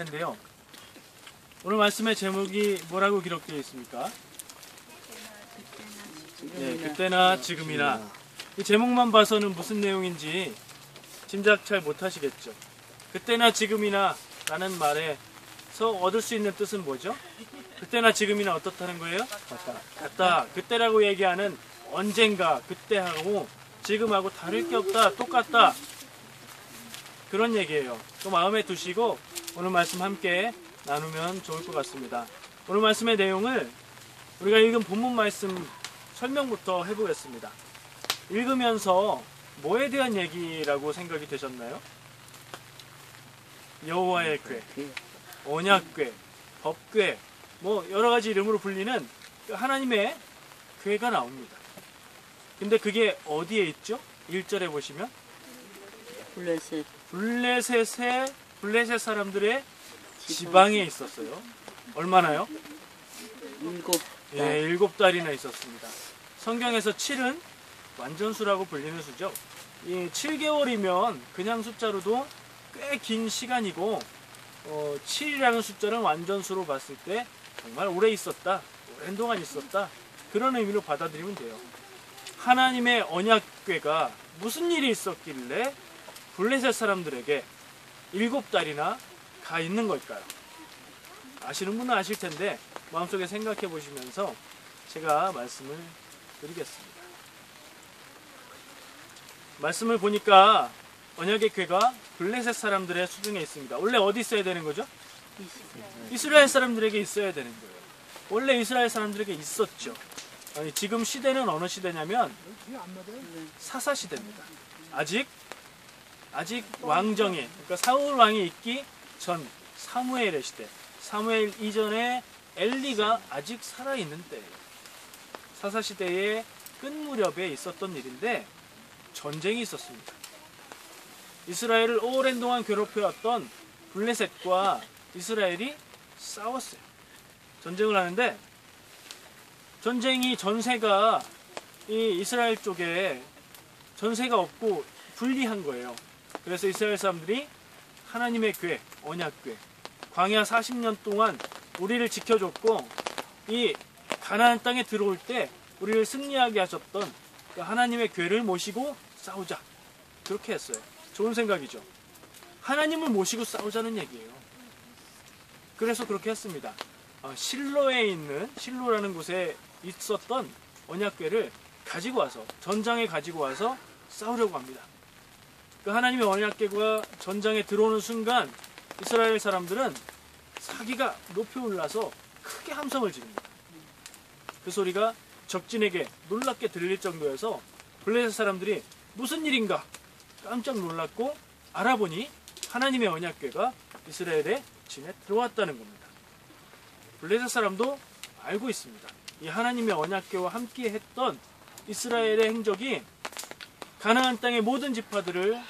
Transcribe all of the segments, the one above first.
텐데요. 오늘 말씀의 제목이 뭐라고 기록되어 있습니까? 네, 그때나 지금이나. 이 제목만 봐서는 무슨 내용인지 짐작 잘 못하시겠죠. 그때나 지금이나 라는 말에서 얻을 수 있는 뜻은 뭐죠? 그때나 지금이나 어떻다는 거예요? 같다. 그때라고 얘기하는 언젠가 그때하고 지금하고 다를 게 없다. 똑같다. 그런 얘기예요. 또 마음에 두시고 오늘 말씀 함께 나누면 좋을 것 같습니다. 오늘 말씀의 내용을 우리가 읽은 본문 말씀 설명부터 해보겠습니다. 읽으면서 뭐에 대한 얘기라고 생각이 되셨나요? 여호와의 궤, 언약궤, 법궤, 뭐 여러 가지 이름으로 불리는 하나님의 궤가 나옵니다. 근데 그게 어디에 있죠? 1절에 보시면 블레셋 사람들의 지방에 있었어요. 얼마나요? 7달이나 있었습니다. 성경에서 7은 완전수라고 불리는 수죠. 이 7개월이면 그냥 숫자로도 꽤 긴 시간이고 7이라는 숫자는 완전수로 봤을 때 정말 오래 있었다, 오랜 동안 있었다, 그런 의미로 받아들이면 돼요. 하나님의 언약궤가 무슨 일이 있었길래 블레셋 사람들에게 7달이나 가 있는 걸까요? 아시는 분은 아실 텐데 마음속에 생각해 보시면서 제가 말씀을 드리겠습니다. 말씀을 보니까 언약의 궤가 블레셋 사람들의 수중에 있습니다. 원래 어디 있어야 되는 거죠? 이스라엘 사람들에게 있어야 되는 거예요. 원래 이스라엘 사람들에게 있었죠. 지금 시대는 어느 시대냐면 사사 시대입니다. 아직 왕정이, 그러니까 사울 왕이 있기 전 사무엘의 시대, 사무엘 이전에 엘리가 아직 살아있는 때예요. 사사 시대의 끝 무렵에 있었던 일인데 전쟁이 있었습니다. 이스라엘을 오랜 동안 괴롭혀왔던 블레셋과 이스라엘이 싸웠어요. 전쟁을 하는데 전세가 이 이스라엘 쪽에 전세가 없고 불리한 거예요. 그래서 이스라엘 사람들이 하나님의 궤, 언약궤, 광야 40년 동안 우리를 지켜줬고 이 가나안 땅에 들어올 때 우리를 승리하게 하셨던 그 하나님의 궤를 모시고 싸우자, 그렇게 했어요. 좋은 생각이죠. 하나님을 모시고 싸우자는 얘기예요. 그래서 그렇게 했습니다. 실로에 있는, 실로라는 곳에 있었던 언약궤를 가지고 와서, 전장에 가지고 와서 싸우려고 합니다. 그 하나님의 언약궤가 전장에 들어오는 순간 이스라엘 사람들은 사기가 높이 올라서 크게 함성을 지릅니다. 그 소리가 적진에게 놀랍게 들릴 정도여서 블레셋 사람들이 무슨 일인가 깜짝 놀랐고 알아보니 하나님의 언약궤가 이스라엘의 진에 들어왔다는 겁니다. 블레셋 사람도 알고 있습니다. 이 하나님의 언약궤와 함께 했던 이스라엘의 행적이 가나안 땅의 모든 지파들을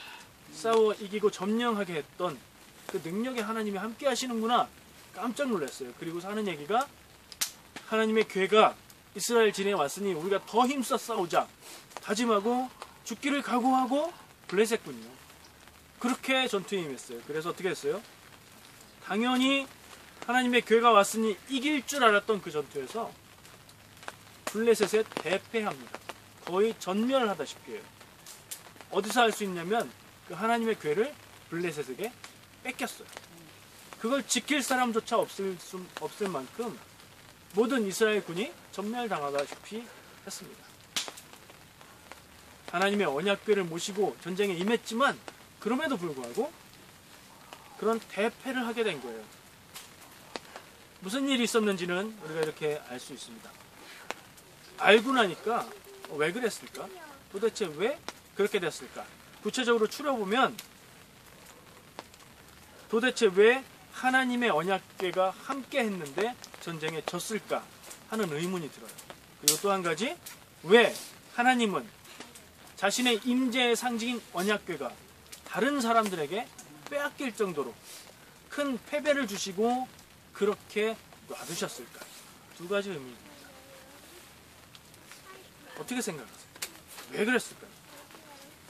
싸워 이기고 점령하게 했던 그 능력에 하나님이 함께 하시는구나 깜짝 놀랐어요. 그리고 하는 얘기가 하나님의 궤가 이스라엘 진에 왔으니 우리가 더 힘써 싸우자 다짐하고 죽기를 각오하고 블레셋군요. 그렇게 전투에 임했어요. 그래서 어떻게 했어요? 당연히 하나님의 궤가 왔으니 이길 줄 알았던 그 전투에서 블레셋에 대패합니다. 거의 전멸하다시피 해요. 어디서 할 수 있냐면 그 하나님의 궤를 블레셋에게 뺏겼어요. 그걸 지킬 사람조차 없을 만큼 모든 이스라엘 군이 전멸당하다시피 했습니다. 하나님의 언약궤를 모시고 전쟁에 임했지만 그럼에도 불구하고 그런 대패를 하게 된 거예요. 무슨 일이 있었는지는 우리가 이렇게 알 수 있습니다. 알고 나니까 왜 그랬을까? 도대체 왜 그렇게 됐을까? 구체적으로 추려보면 도대체 왜 하나님의 언약궤가 함께 했는데 전쟁에 졌을까 하는 의문이 들어요. 그리고 또 한 가지, 왜 하나님은 자신의 임재의 상징인 언약궤가 다른 사람들에게 빼앗길 정도로 큰 패배를 주시고 그렇게 놔두셨을까? 두 가지 의미입니다. 어떻게 생각하세요? 왜 그랬을까요?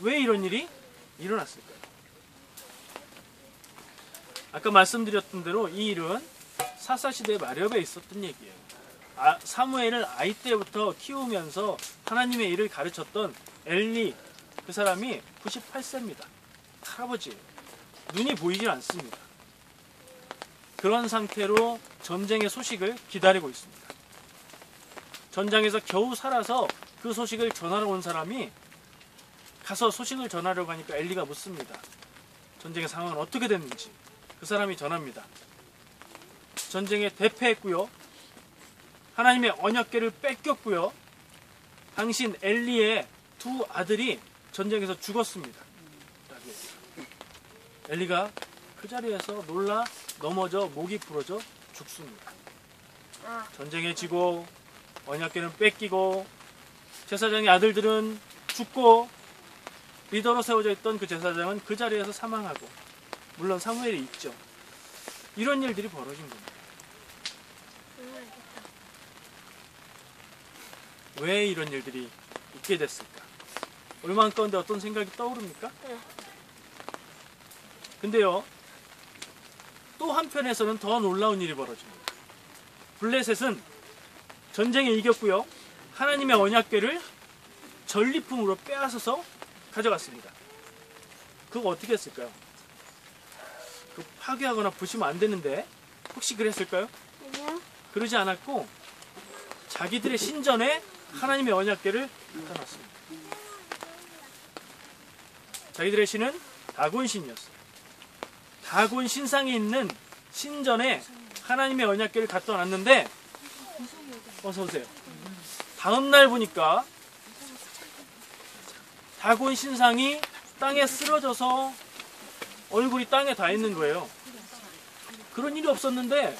왜 이런 일이 일어났을까요? 아까 말씀드렸던 대로 이 일은 사사시대 마렵에 있었던 얘기예요. 사무엘을 아이 때부터 키우면서 하나님의 일을 가르쳤던 엘리, 그 사람이 98세입니다. 할아버지예요. 눈이 보이질 않습니다. 그런 상태로 전쟁의 소식을 기다리고 있습니다. 전장에서 겨우 살아서 그 소식을 전하러 온 사람이 가서 소식을 전하려고 하니까 엘리가 묻습니다. 전쟁의 상황은 어떻게 됐는지. 그 사람이 전합니다. 전쟁에 대패했고요. 하나님의 언약궤를 뺏겼고요. 당신 엘리의 두 아들이 전쟁에서 죽었습니다. 엘리가 그 자리에서 놀라 넘어져 목이 부러져 죽습니다. 전쟁에 지고 언약궤는 뺏기고 제사장의 아들들은 죽고 리더로 세워져 있던 그 제사장은 그 자리에서 사망하고, 물론 사무엘이 있죠. 이런 일들이 벌어진 겁니다. 왜 이런 일들이 있게 됐을까? 우리 마음 가운데 어떤 생각이 떠오릅니까? 근데요, 또 한편에서는 더 놀라운 일이 벌어집니다. 블레셋은 전쟁에 이겼고요, 하나님의 언약궤를 전리품으로 빼앗아서 가져갔습니다. 그거 어떻게 했을까요? 그 파괴하거나 부시면 안 되는데 혹시 그랬을까요? 아니요. 그러지 않았고 자기들의 신전에 하나님의 언약궤를 갖다 놨습니다. 자기들의 신은 다곤 신이었어요. 다곤 신상이 있는 신전에 하나님의 언약궤를 갖다 놨는데, 어서 오세요. 다음 날 보니까 다곤 신상이 땅에 쓰러져서 얼굴이 땅에 닿아 있는 거예요. 그런 일이 없었는데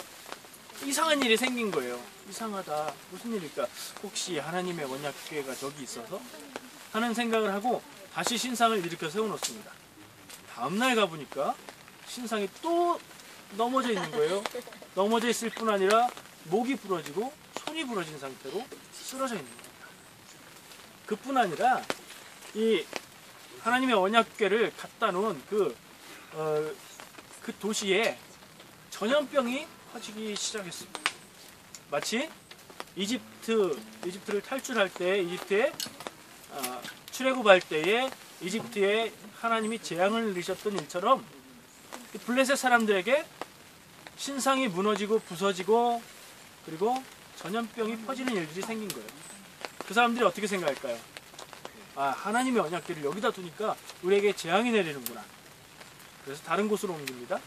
이상한 일이 생긴 거예요. 이상하다. 무슨 일일까? 혹시 하나님의 언약궤가 저기 있어서? 하는 생각을 하고 다시 신상을 일으켜 세워놓습니다. 다음날 가보니까 신상이 또 넘어져 있는 거예요. 넘어져 있을 뿐 아니라 목이 부러지고 손이 부러진 상태로 쓰러져 있는 겁니다. 그뿐 아니라 이 하나님의 언약궤를 갖다 놓은 그 도시에 전염병이 퍼지기 시작했습니다. 마치 이집트를 탈출할 때, 이집트에 출애굽할 때에 이집트에 하나님이 재앙을 내리셨던 일처럼 블레셋 사람들에게 신상이 무너지고 부서지고 그리고 전염병이 퍼지는 일들이 생긴 거예요. 그 사람들이 어떻게 생각할까요? 하나님의 언약궤를 여기다 두니까 우리에게 재앙이 내리는구나. 그래서 다른 곳으로 옮깁니다.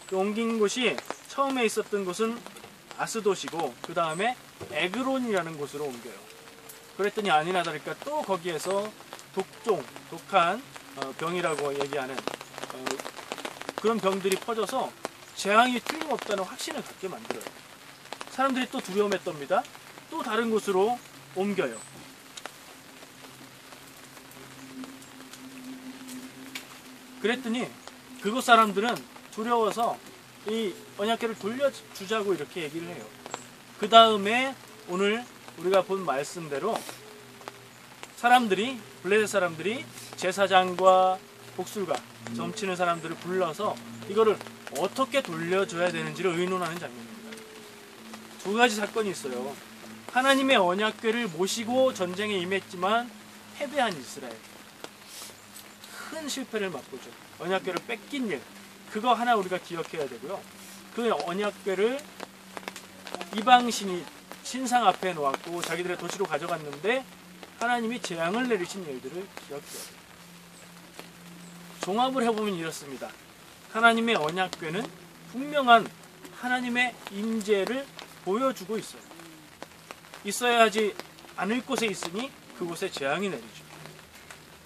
그 옮긴 곳이 처음에 있었던 곳은 아스돗이고 그 다음에 에그론이라는 곳으로 옮겨요. 그랬더니 아니나 다를까 또 거기에서 독한 병이라고 얘기하는 그런 병들이 퍼져서 재앙이 틀림없다는 확신을 갖게 만들어요. 사람들이 또 두려움에 떱니다. 또 다른 곳으로 옮겨요. 그랬더니 그곳 사람들은 두려워서 이 언약궤를 돌려주자고 이렇게 얘기를 해요. 그 다음에 오늘 우리가 본 말씀대로 블레셋 사람들이 제사장과 복술가, 점치는 사람들을 불러서 이거를 어떻게 돌려줘야 되는지를 의논하는 장면입니다. 두 가지 사건이 있어요. 하나님의 언약궤를 모시고 전쟁에 임했지만 패배한 이스라엘. 큰 실패를 맛보죠. 언약궤를 뺏긴 일. 그거 하나 우리가 기억해야 되고요. 그 언약궤를 이방신이 신상 앞에 놓았고 자기들의 도시로 가져갔는데 하나님이 재앙을 내리신 일들을 기억해야 돼요. 종합을 해보면 이렇습니다. 하나님의 언약궤는 분명한 하나님의 임재를 보여주고 있어요. 있어야 하지 않을 곳에 있으니 그곳에 재앙이 내리죠.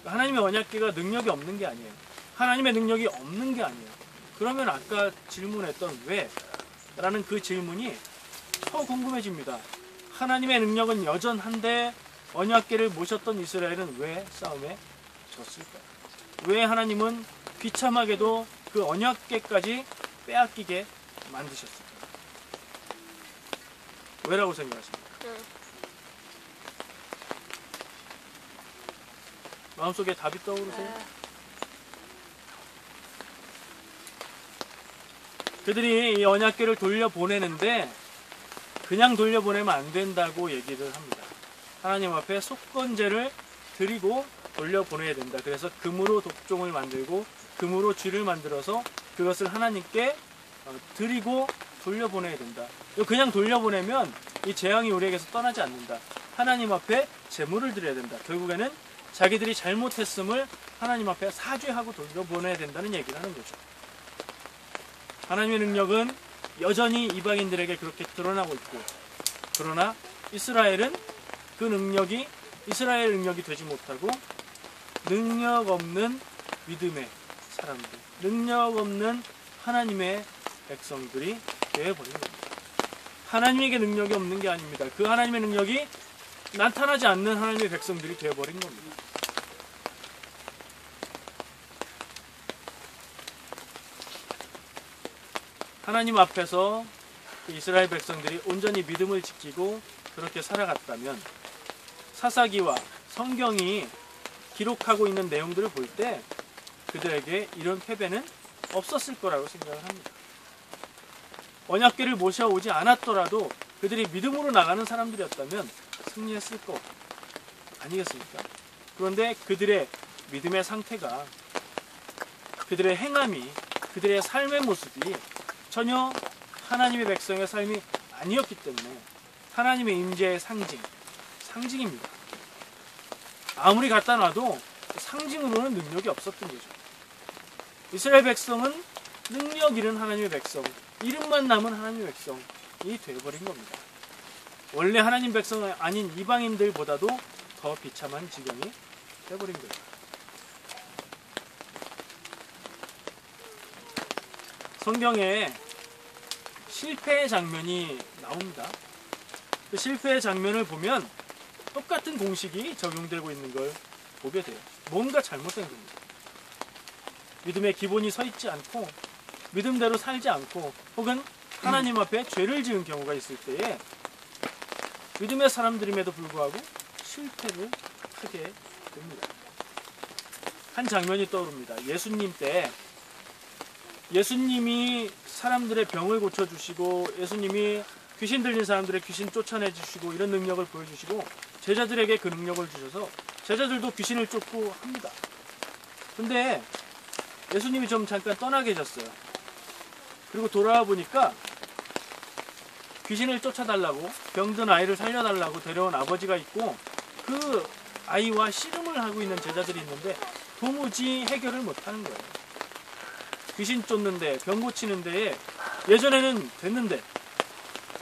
하나님의 언약궤가 능력이 없는 게 아니에요. 하나님의 능력이 없는 게 아니에요. 그러면 아까 질문했던 왜? 라는 그 질문이 더 궁금해집니다. 하나님의 능력은 여전한데 언약궤를 모셨던 이스라엘은 왜 싸움에 졌을까요? 왜 하나님은 비참하게도 그 언약궤까지 빼앗기게 만드셨을까요? 왜라고 생각하십니까? 마음속에 답이 떠오르세요? 그들이 이 언약궤를 돌려보내는데 그냥 돌려보내면 안 된다고 얘기를 합니다. 하나님 앞에 속건제를 드리고 돌려보내야 된다. 그래서 금으로 독종을 만들고 금으로 쥐를 만들어서 그것을 하나님께 드리고 돌려보내야 된다. 그냥 돌려보내면 이 재앙이 우리에게서 떠나지 않는다. 하나님 앞에 제물을 드려야 된다. 결국에는 자기들이 잘못했음을 하나님 앞에 사죄하고 돌려보내야 된다는 얘기를 하는 거죠. 하나님의 능력은 여전히 이방인들에게 그렇게 드러나고 있고, 그러나 이스라엘은 그 능력이 이스라엘 능력이 되지 못하고 능력 없는 믿음의 사람들, 능력 없는 하나님의 백성들이 되어버린 겁니다. 하나님에게 능력이 없는 게 아닙니다. 그 하나님의 능력이 나타나지 않는 하나님의 백성들이 되어버린 겁니다. 하나님 앞에서 이스라엘 백성들이 온전히 믿음을 지키고 그렇게 살아갔다면 사사기와 성경이 기록하고 있는 내용들을 볼 때 그들에게 이런 패배는 없었을 거라고 생각을 합니다. 언약궤를 모셔오지 않았더라도 그들이 믿음으로 나가는 사람들이었다면 승리했을 거 아니겠습니까? 그런데 그들의 믿음의 상태가, 그들의 행함이, 그들의 삶의 모습이 전혀 하나님의 백성의 삶이 아니었기 때문에 하나님의 임재의 상징입니다. 아무리 갖다 놔도 상징으로는 능력이 없었던 거죠. 이스라엘 백성은 능력 잃은 하나님의 백성, 이름만 남은 하나님의 백성이 되어버린 겁니다. 원래 하나님 백성 아닌 이방인들보다도 더 비참한 지경이 되어버린 거예요. 성경에 실패의 장면이 나옵니다. 그 실패의 장면을 보면 똑같은 공식이 적용되고 있는 걸 보게 돼요. 뭔가 잘못된 겁니다. 믿음의 기본이 서 있지 않고 믿음대로 살지 않고 혹은 하나님 앞에 죄를 지은 경우가 있을 때에 믿음의 사람들임에도 불구하고 실패를 하게 됩니다. 한 장면이 떠오릅니다. 예수님 때 예수님이 사람들의 병을 고쳐주시고 예수님이 귀신 들린 사람들의 귀신 쫓아내주시고 이런 능력을 보여주시고 제자들에게 그 능력을 주셔서 제자들도 귀신을 쫓고 합니다. 근데 예수님이 좀 잠깐 떠나 계셨어요. 그리고 돌아와 보니까 귀신을 쫓아달라고 병든 아이를 살려달라고 데려온 아버지가 있고 그 아이와 씨름을 하고 있는 제자들이 있는데 도무지 해결을 못하는 거예요. 귀신 쫓는데 병 고치는 데에 예전에는 됐는데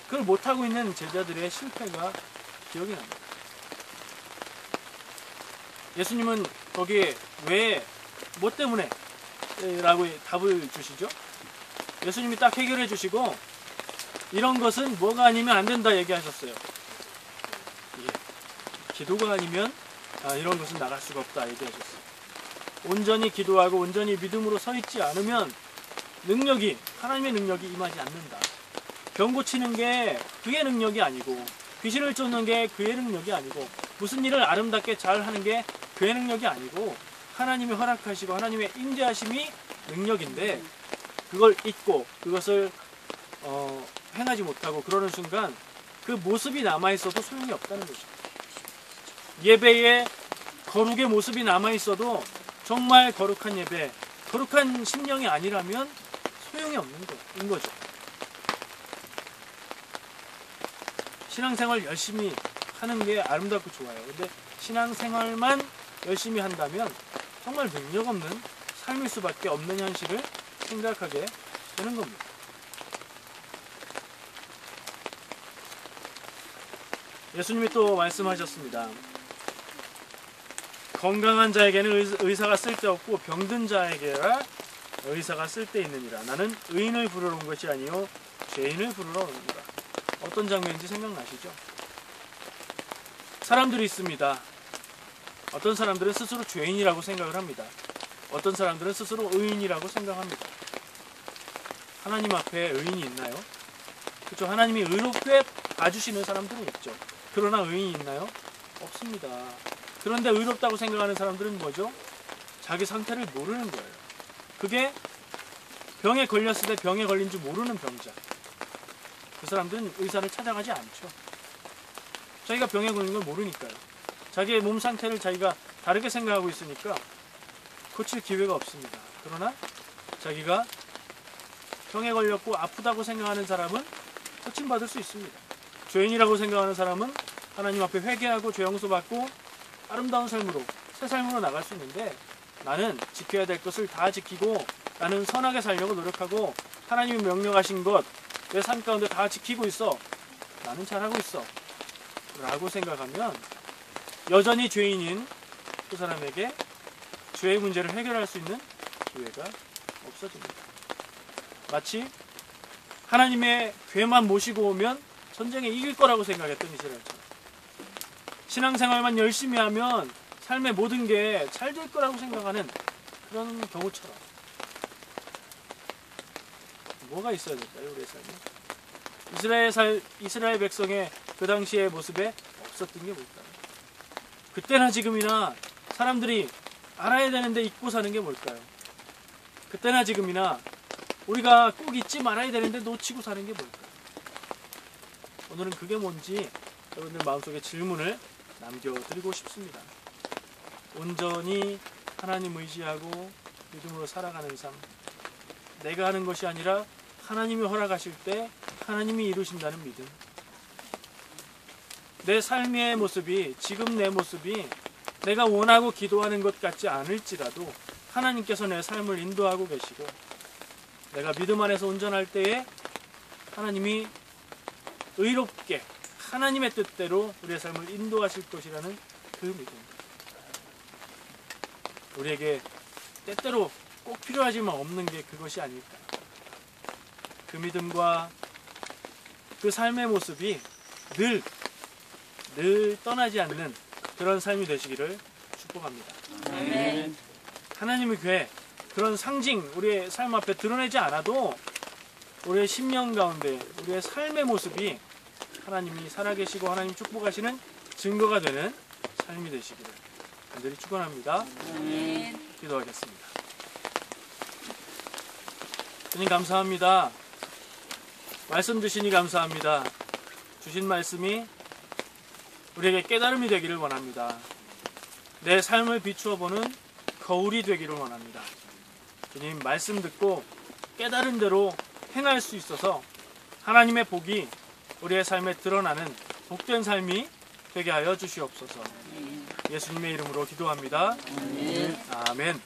그걸 못하고 있는 제자들의 실패가 기억이 납니다. 예수님은 거기에 왜, 뭐 때문에 라고 답을 주시죠. 예수님이 딱 해결해 주시고 이런 것은 뭐가 아니면 안 된다 얘기하셨어요. 기도가 아니면 이런 것은 나갈 수가 없다 얘기하셨어요. 온전히 기도하고 온전히 믿음으로 서 있지 않으면 능력이, 하나님의 능력이 임하지 않는다. 병 고치는 게 그의 능력이 아니고 귀신을 쫓는 게 그의 능력이 아니고 무슨 일을 아름답게 잘 하는 게 그의 능력이 아니고 하나님이 허락하시고 하나님의 인자하심이 능력인데 그걸 잊고 그것을 행하지 못하고 그러는 순간 그 모습이 남아있어도 소용이 없다는 거죠. 예배에 거룩의 모습이 남아있어도 정말 거룩한 예배, 거룩한 심령이 아니라면 소용이 없는 거죠. 신앙생활 열심히 하는 게 아름답고 좋아요. 근데 신앙생활만 열심히 한다면 정말 능력 없는 삶일 수밖에 없는 현실을 생각하게 되는 겁니다. 예수님이 또 말씀하셨습니다. 건강한 자에게는 의사가 쓸데없고 병든 자에게라 의사가 쓸데있느니라. 나는 의인을 부르러 온 것이 아니요 죄인을 부르러 옵니다. 어떤 장면인지 생각나시죠? 사람들이 있습니다. 어떤 사람들은 스스로 죄인이라고 생각을 합니다. 어떤 사람들은 스스로 의인이라고 생각합니다. 하나님 앞에 의인이 있나요? 그렇죠. 하나님이 의롭게 봐주시는 사람들은 있죠. 그러나 의인이 있나요? 없습니다. 그런데 의롭다고 생각하는 사람들은 뭐죠? 자기 상태를 모르는 거예요. 그게 병에 걸렸을 때 병에 걸린 줄 모르는 병자. 그 사람들은 의사를 찾아가지 않죠. 자기가 병에 걸린 걸 모르니까요. 자기의 몸 상태를 자기가 다르게 생각하고 있으니까 고칠 기회가 없습니다. 그러나 자기가 병에 걸렸고 아프다고 생각하는 사람은 고침받을 수 있습니다. 죄인이라고 생각하는 사람은 하나님 앞에 회개하고 죄 용서받고 아름다운 삶으로, 새 삶으로 나갈 수 있는데, 나는 지켜야 될 것을 다 지키고 나는 선하게 살려고 노력하고 하나님이 명령하신 것 내 삶 가운데 다 지키고 있어, 나는 잘하고 있어 라고 생각하면 여전히 죄인인 그 사람에게 죄의 문제를 해결할 수 있는 기회가 없어집니다. 마치 하나님의 괴만 모시고 오면 전쟁에 이길 거라고 생각했던 이스라엘처럼, 신앙생활만 열심히 하면 삶의 모든 게 잘 될 거라고 생각하는 그런 경우처럼. 뭐가 있어야 될까요, 우리의 삶에? 이스라엘 백성의 그 당시의 모습에 없었던 게 뭘까요? 그때나 지금이나 사람들이 알아야 되는데 잊고 사는 게 뭘까요? 그때나 지금이나 우리가 꼭 잊지 말아야 되는데 놓치고 사는 게 뭘까요? 오늘은 그게 뭔지 여러분들 마음속에 질문을 남겨드리고 싶습니다. 온전히 하나님 의지하고 믿음으로 살아가는 삶, 내가 하는 것이 아니라 하나님이 허락하실 때 하나님이 이루신다는 믿음. 내 삶의 모습이, 지금 내 모습이 내가 원하고 기도하는 것 같지 않을지라도 하나님께서 내 삶을 인도하고 계시고, 내가 믿음 안에서 온전할 때에 하나님이 의롭게 하나님의 뜻대로 우리의 삶을 인도하실 것이라는 그 믿음. 우리에게 때때로 꼭 필요하지만 없는 게 그것이 아닐까. 그 믿음과 그 삶의 모습이 늘 떠나지 않는 그런 삶이 되시기를 축복합니다. 아멘. 하나님의 교회, 그런 상징 우리의 삶 앞에 드러내지 않아도 우리의 심령 가운데 우리의 삶의 모습이 하나님이 살아계시고 하나님 축복하시는 증거가 되는 삶이 되시기를 간절히 축원합니다. 기도하겠습니다. 주님 감사합니다. 말씀 주시니 감사합니다. 주신 말씀이 우리에게 깨달음이 되기를 원합니다. 내 삶을 비추어 보는 거울이 되기를 원합니다. 주님 말씀 듣고 깨달은 대로 행할 수 있어서 하나님의 복이 우리의 삶에 드러나는 복된 삶이 되게 하여 주시옵소서. 예수님의 이름으로 기도합니다. 아멘.